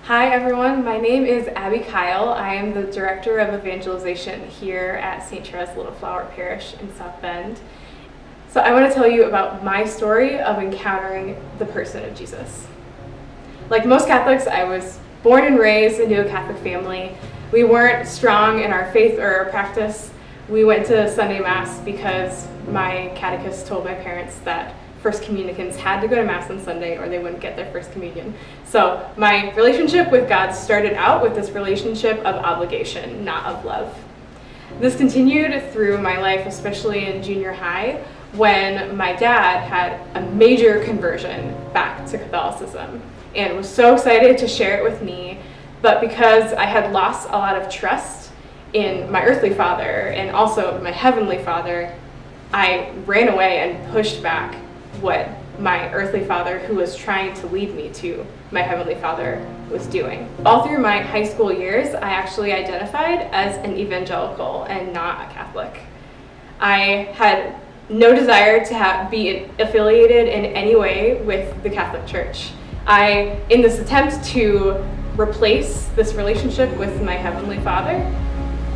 Hi everyone, my name is Abby Kyle. I am the Director of Evangelization here at St. Therese Little Flower Parish in South Bend. So I want to tell you about my story of encountering the person of Jesus. Like most Catholics, I was born and raised into a Catholic family. We weren't strong in our faith or our practice. We went to Sunday Mass because my catechist told my parents that First Communicants had to go to Mass on Sunday or they wouldn't get their First Communion. So my relationship with God started out with this relationship of obligation, not of love. This continued through my life, especially in junior high, when my dad had a major conversion back to Catholicism and was so excited to share it with me. But because I had lost a lot of trust in my earthly father and also my heavenly father, I ran away and pushed back what my earthly father, who was trying to lead me to my heavenly father, was doing. All through my high school years, I actually identified as an evangelical and not a Catholic. I had no desire to be affiliated in any way with the Catholic Church. In this attempt to replace this relationship with my heavenly father,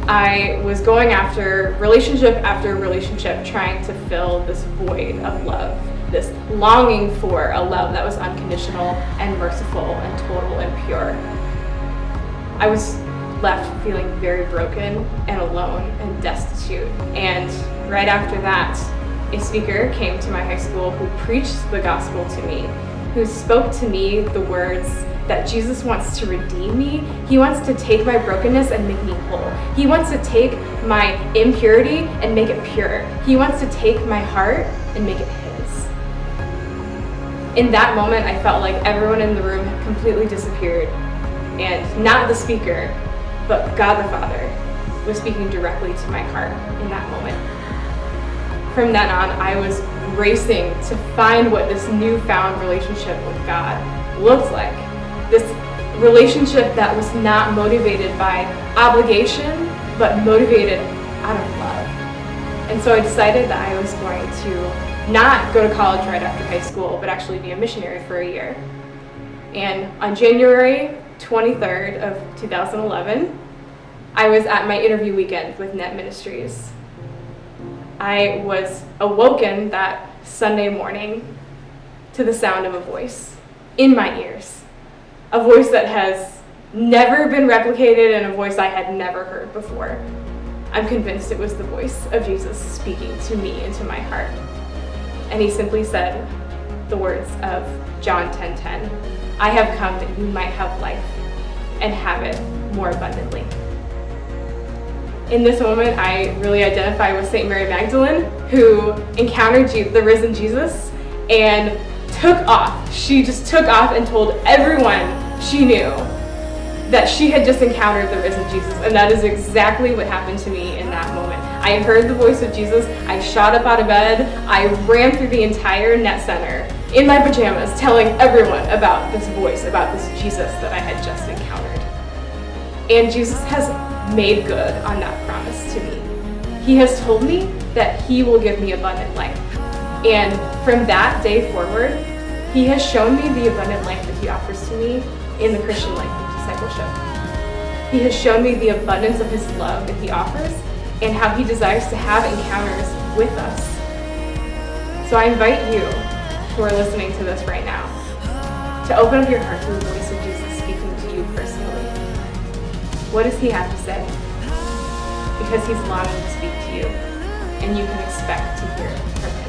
I was going after relationship, trying to fill this void of love, this longing for a love that was unconditional and merciful and total and pure. I was left feeling very broken and alone and destitute. And right after that, a speaker came to my high school who preached the gospel to me, who spoke to me the words that Jesus wants to redeem me. He wants to take my brokenness and make me whole. He wants to take my impurity and make it pure. He wants to take my heart and make it his. In that moment, I felt like everyone in the room had completely disappeared, and not the speaker, but God the Father was speaking directly to my heart in that moment. From then on, I was racing to find what this newfound relationship with God looked like. This relationship that was not motivated by obligation, but motivated out of love. And so I decided that I was going to not go to college right after high school, but actually be a missionary for a year. And on January 23rd of 2011, I was at my interview weekend with Net Ministries. I was awoken that Sunday morning to the sound of a voice in my ears. A voice that has never been replicated and a voice I had never heard before. I'm convinced it was the voice of Jesus speaking to me into my heart. And he simply said the words of John 10:10, "I have come that you might have life and have it more abundantly." In this moment, I really identify with St. Mary Magdalene, who encountered the risen Jesus and took off. She just took off and told everyone she knew that she had just encountered the risen Jesus. And that is exactly what happened to me in that moment. I heard the voice of Jesus. I shot up out of bed. I ran through the entire Net Center in my pajamas, telling everyone about this voice, about this Jesus that I had just encountered. And Jesus has made good on that promise to me. He has told me that he will give me abundant life. And from that day forward, he has shown me the abundant life that he offers to me in the Christian life of discipleship. He has shown me the abundance of his love that he offers and how he desires to have encounters with us. So I invite you who are listening to this right now to open up your heart to the voice of Jesus speaking to you personally. What does he have to say? Because he's longing to speak to you, and you can expect to hear from him.